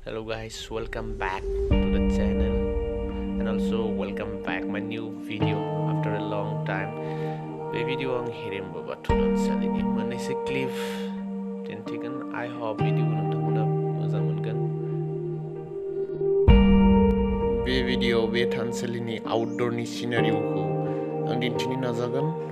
Hello guys, welcome back to the channel and also welcome back my new video after a long time. Be video ang hirim baba tunan salini manise clip tentikan. I hope video nonton mozang mungan. Be video be tan salini outdoor ni scenario ko ang dintini nazagan.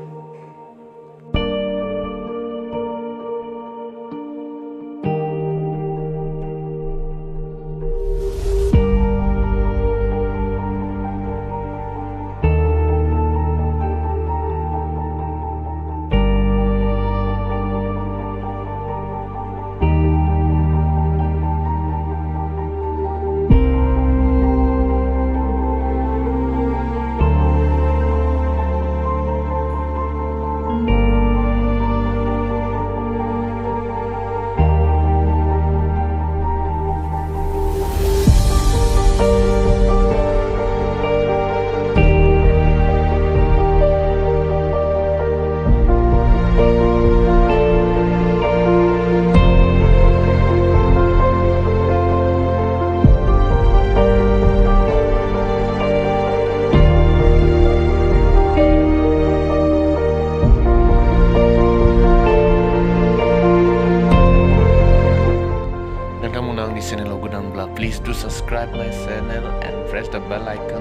Please do subscribe my channel and press the bell icon.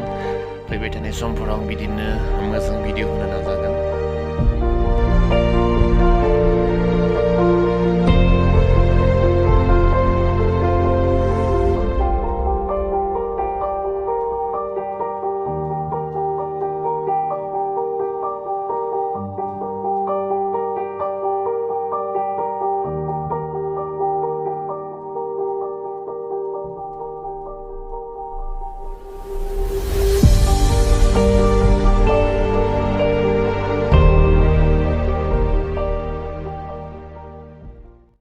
Bebetane som porang bidina amazing video huna nazagan.